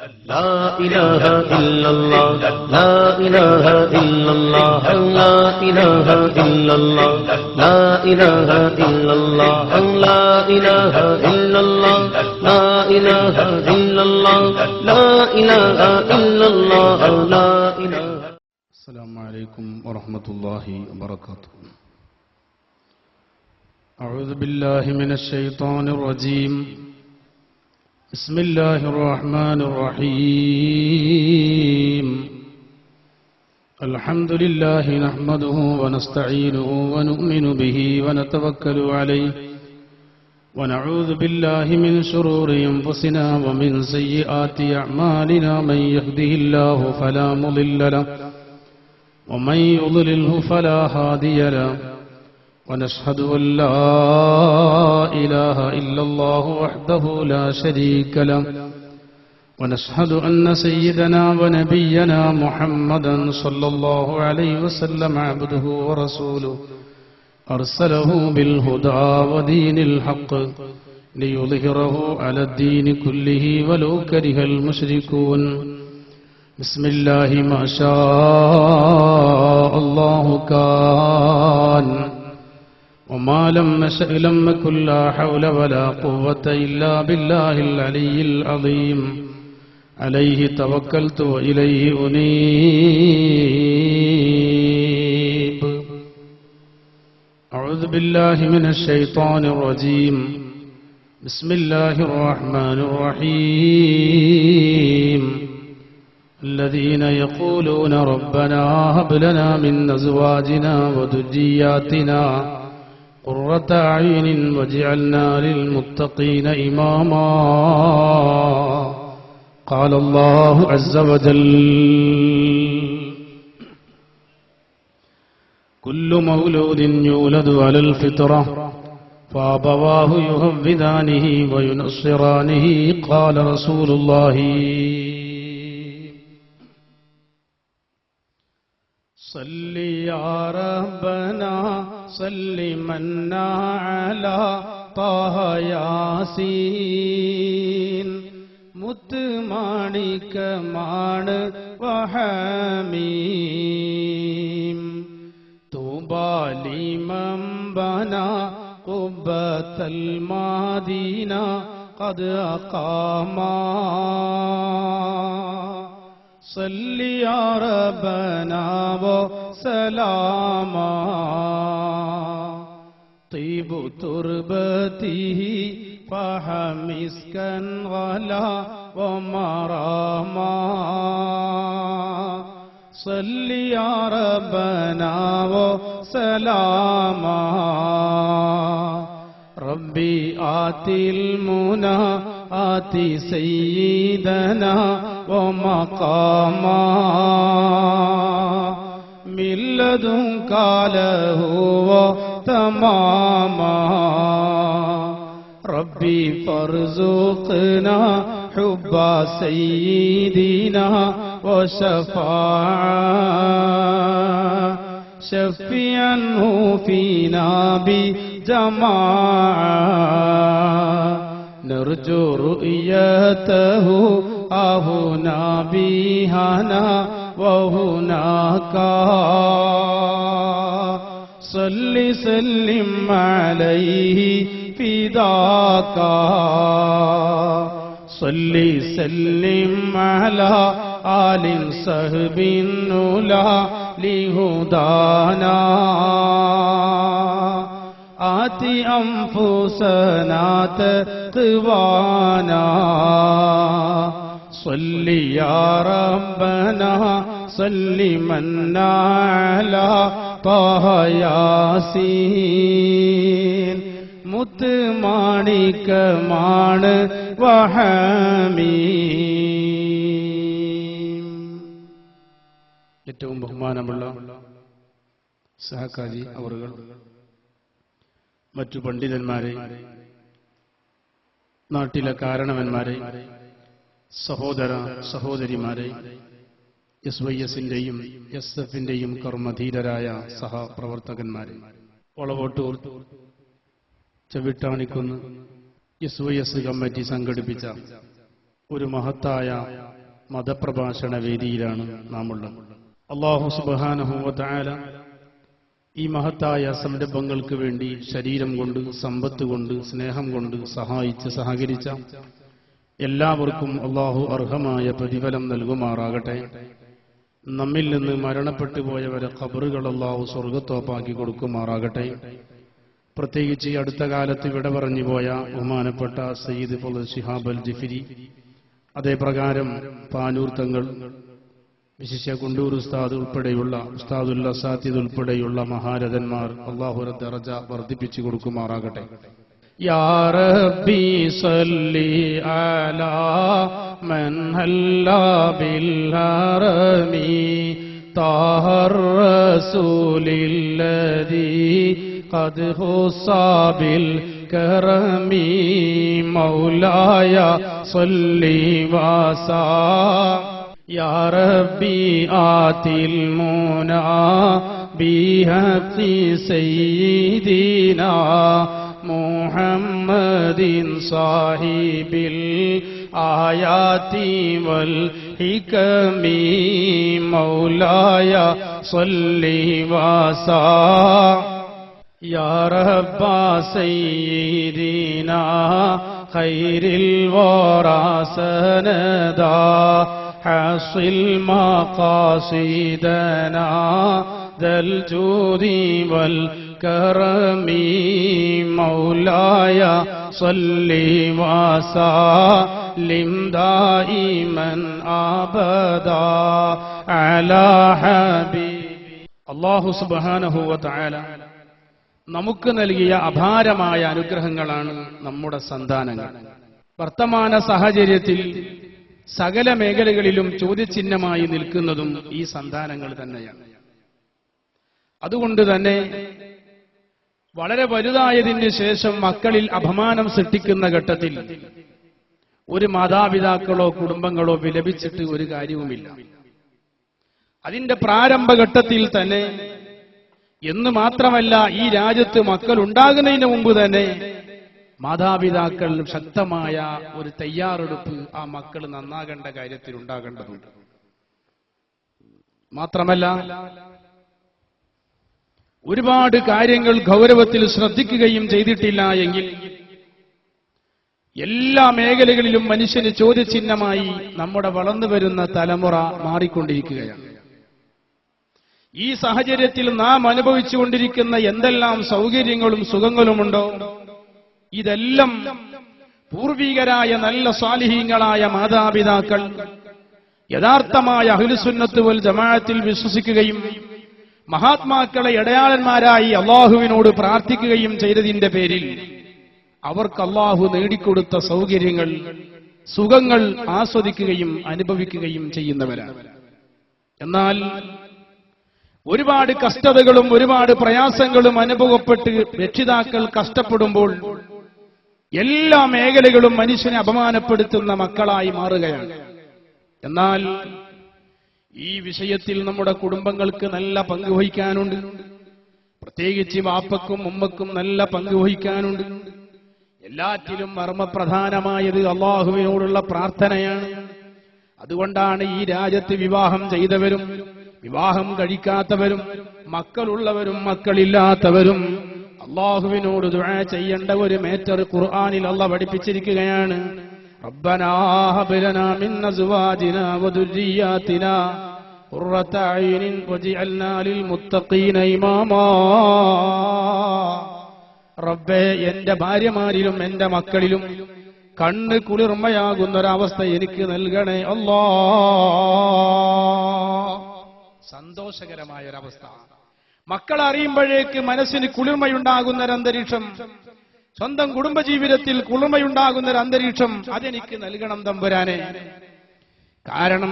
لا إله إلا الله لا إله إلا الله لا إله إلا الله لا إله إلا الله لا إله إلا الله لا إله إلا الله لا إله إلا الله لا إله. السلام عليكم ورحمة الله وبركاته. أعوذ بالله من الشيطان الرجيم. بسم الله الرحمن الرحيم. الحمد لله نحمده ونستعينه ونؤمن به ونتوكل عليه ونعوذ بالله من شرور أنفسنا ومن سيئات أعمالنا. من يهده الله فلا مضل له ومن يضلله فلا هادي له ونشهد أن لا إله إلا الله وحده لا شريك له ونشهد أن سيدنا ونبينا محمدا صلى الله عليه وسلم عبده ورسوله أرسله بالهدى ودين الحق ليظهره على الدين كله ولو كره المشركون. بسم الله ما شاء الله كان وما لم يشأ لم يكن. لا حول ولا قوة إلا بالله العلي العظيم. عليه توكلت وإليه أنيب. أعوذ بالله من الشيطان الرجيم. بسم الله الرحمن الرحيم. الذين يقولون ربنا هب لنا من أزواجنا وذرياتنا قرة أعين واجعلنا للمتقين إماما. قال الله عز وجل: كل مولود يولد على الفطرة فأبواه يهودانه وينصرانه. قال رسول الله صل يا ربنا صل منا على طه ياسين മുത്തുമാണിക്കമാണ് വഹമീം. തൂബാലിമം ബനാ ഖുബ്ബത്തൽ Medina ഖദ് അഖാമാ. സല്ലി യാ റബ്ബനാ വസലാമാ. طيب تربته فحمسكا غلا ومراما. صل يا ربنا وسلاما. ربي آتي المنى آتي سيدنا ومقاما. من لدنك له تماما. ربي فارزقنا حب سيدنا وشفاعة شفيعنه فينا بجماعة. نرجو رؤيته هنا بهنا وهناك. صل سلم عليه فداك. صل سلم على آل صحب نولا لهدانا. آتي أنفسنا تقوانا. صل يا ربنا صل منا على طه ياسين മുത്തുമാണിക്കമാണ് വഹമീം. ഏറ്റവും ബഹുമാനമുള്ള സഹകാരി അവറുകൾ, മറ്റു പണ്ഡിതന്മാരെ, നാട്ടിലെ കാരണവന്മാരെ, സഹോദര സഹോദരിമാരെ, SYSന്റെയും SF-ന്റെയും കർമ്മധീരരായ സഹപ്രവർത്തകന്മാരെ, ഒളവോട്ടൂർ ചവിട്ടാണിക്കുന്ന് SYS കമ്മിറ്റി സംഘടിപ്പിച്ച ഒരു മഹത്തായ മതപ്രഭാഷണ വേദിയിലാണ് നാം ഉള്ളത്. അല്ലാഹു സുബ്ഹാനഹു വ തആല ഈ മഹത്തായ സംരംഭങ്ങൾക്ക് വേണ്ടി ശരീരം കൊണ്ട്, സമ്പത്ത് കൊണ്ട്, സ്നേഹം കൊണ്ട് സഹായിച്ച് സഹകരിച്ച എല്ലാവർക്കും അല്ലാഹു അർഹമായ പ്രതിഫലം നൽകുമാറാകട്ടെ. നമ്മിൽ നിന്ന് മരണപ്പെട്ടു പോയവരെ ഖബറുകൾ അല്ലാഹു സ്വർഗ്ഗത്തോപ്പാക്കി കൊടുക്കുമാറാകട്ടെ. പ്രത്യേകിച്ച് ഈ അടുത്ത കാലത്ത് വിട പറഞ്ഞു പോയ ബഹുമാനപ്പെട്ട സയ്യിദ് ഫളൽ ശിഹാബ് അൽ ജിഫ്രി, അതേപ്രകാരം പാനൂർ തങ്ങൾ, വിശിഷ്യ കുണ്ടൂർ ഉസ്താദ് ഉൾപ്പെടെയുള്ള ഉസ്താദുൽ അസാത്തിദ് ഉൾപ്പെടെയുള്ള മഹാരഥന്മാർ അല്ലാഹു ദറജ വർദ്ധിപ്പിച്ചു കൊടുക്കുമാറാകട്ടെ. യാ റബ്ബി സല്ലി അലാ മൻ ഹല്ലാ ബിൽ ഹറമി താഹർ റസൂലില്ലദീ ഖദ് ഹുസ്സാ ബിൽ കറമി മൗലായ സല്ലി വസാ യാ റബ്ബി ആതിൽ മുനാ ബിഹഖി സയ്യിദിനാ മുഹമ്മദിൻ സാഹിബിൽ ആയാതി വൽ ഹികമി മൗലായ സല്ലി വസാ യാ റബ്ബ സയ്യിദിനാ ഖൈറിൽ വറാ സനദാ حصل مقاصدنا ذا الجود والكرم مولاي صل وسلم دائما أبدا على حبيبي. അല്ലാഹു സുബ്ഹാനഹു വ തആല നമുക്ക് നൽകിയ അപാരമായ അനുഗ്രഹങ്ങളാണ് നമ്മുടെ സന്താനങ്ങൾ. വർത്തമാന സാഹചര്യത്തിൽ സകല മേഖലകളിലും ചോദ്യചിഹ്നമായി നിൽക്കുന്നതും ഈ സന്താനങ്ങൾ തന്നെയാണ്. അതുകൊണ്ട് തന്നെ വളരെ വലുതായതിന് ശേഷം മക്കളിൽ അപമാനം സൃഷ്ടിക്കുന്ന ഘട്ടത്തിൽ ഒരു മാതാപിതാക്കളോ കുടുംബങ്ങളോ വിലപിച്ചിട്ട് ഒരു കാര്യവുമില്ല. അതിന്റെ പ്രാരംഭഘട്ടത്തിൽ തന്നെ, എന്ന് മാത്രമല്ല, ഈ രാജ്യത്ത് മക്കൾ ഉണ്ടാകുന്നതിന് മുമ്പ് തന്നെ മാതാപിതാക്കൾ ശക്തമായ ഒരു തയ്യാറെടുപ്പ് ആ മക്കൾ നന്നാകേണ്ട കാര്യത്തിൽ ഉണ്ടാകേണ്ടതുണ്ട്. മാത്രമല്ല, ഒരുപാട് കാര്യങ്ങൾ ഗൗരവത്തിൽ ശ്രദ്ധിക്കുകയും ചെയ്തിട്ടില്ല എങ്കിൽ എല്ലാ മേഖലകളിലും മനുഷ്യന് ചോദ്യചിഹ്നമായി നമ്മുടെ വളർന്നു വരുന്ന തലമുറ മാറിക്കൊണ്ടിരിക്കുകയാണ്. ഈ സാഹചര്യത്തിൽ നാം അനുഭവിച്ചുകൊണ്ടിരിക്കുന്ന എന്തെല്ലാം സൗകര്യങ്ങളും സുഖങ്ങളുമുണ്ടോ, ഇതെല്ലാം പൂർവികരായ നല്ല സ്വാലിഹീങ്ങളായ മാതാപിതാക്കൾ യഥാർത്ഥമായ അഹ്ലുസുന്നത്ത് വൽ ജമാഅത്തിൽ വിശ്വസിക്കുകയും മഹാത്മാക്കളെ ഇടയാളന്മാരായി അള്ളാഹുവിനോട് പ്രാർത്ഥിക്കുകയും ചെയ്തതിന്റെ പേരിൽ അവർക്ക് അള്ളാഹു നേടിക്കൊടുത്ത സൗകര്യങ്ങൾ, സുഖങ്ങൾ ആസ്വദിക്കുകയും അനുഭവിക്കുകയും ചെയ്യുന്നവരാണ്. എന്നാൽ ഒരുപാട് കഷ്ടതകളും ഒരുപാട് പ്രയാസങ്ങളും അനുഭവപ്പെട്ട് രക്ഷിതാക്കൾ കഷ്ടപ്പെടുമ്പോൾ എല്ലാ മേഖലകളും മനുഷ്യനെ അപമാനപ്പെടുത്തുന്ന മക്കളായി മാറുകയാണ്. എന്നാൽ ഈ വിഷയത്തിൽ നമ്മുടെ കുടുംബങ്ങൾക്ക് നല്ല പങ്ക് വഹിക്കാനുണ്ട്. പ്രത്യേകിച്ച് വാപ്പക്കും ഉമ്മക്കും നല്ല പങ്ക് വഹിക്കാനുണ്ട്. എല്ലാറ്റിലും മർമ്മപ്രധാനമായത് അള്ളാഹുവിനോടുള്ള പ്രാർത്ഥനയാണ്. അതുകൊണ്ടാണ് ഈ രാജ്യത്ത് വിവാഹം ചെയ്തവരും വിവാഹം കഴിക്കാത്തവരും മക്കളുള്ളവരും മക്കളില്ലാത്തവരും അള്ളാഹുവിനോട് ദുആ ചെയ്യേണ്ട ഒരു മേറ്റർ ഖുർആനിൽ അല്ലാഹു പഠിപ്പിച്ചിരിക്കുകയാണ്. റബ്ബനാ ഹബ് ലനാ മിൻ അസ്വാജിനാ വദുർരിയാതിനാ ഖുർറത അയ്നിൻ വജ്അൽനാ ലിൽ മുത്തഖീന ഇമാമാ. റബ്ബേ, എന്റെ ഭാര്യമാരിലും എന്റെ മക്കളിലും കണ്ണ് കുളിർമയാകുന്നൊരവസ്ഥ എനിക്ക് നൽകണേ അല്ലാഹ്. സന്തോഷകരമായ ഒരവസ്ഥ. മക്കളെ അറിയുമ്പോഴേക്ക് മനസ്സിന് കുളിർമയുണ്ടാകുന്നൊരന്തരീക്ഷം, സ്വന്തം കുടുംബജീവിതത്തിൽ കുളിർമയുണ്ടാകുന്നൊരന്തരീക്ഷം അതെനിക്ക് നൽകണം തമ്പുരാനെ. കാരണം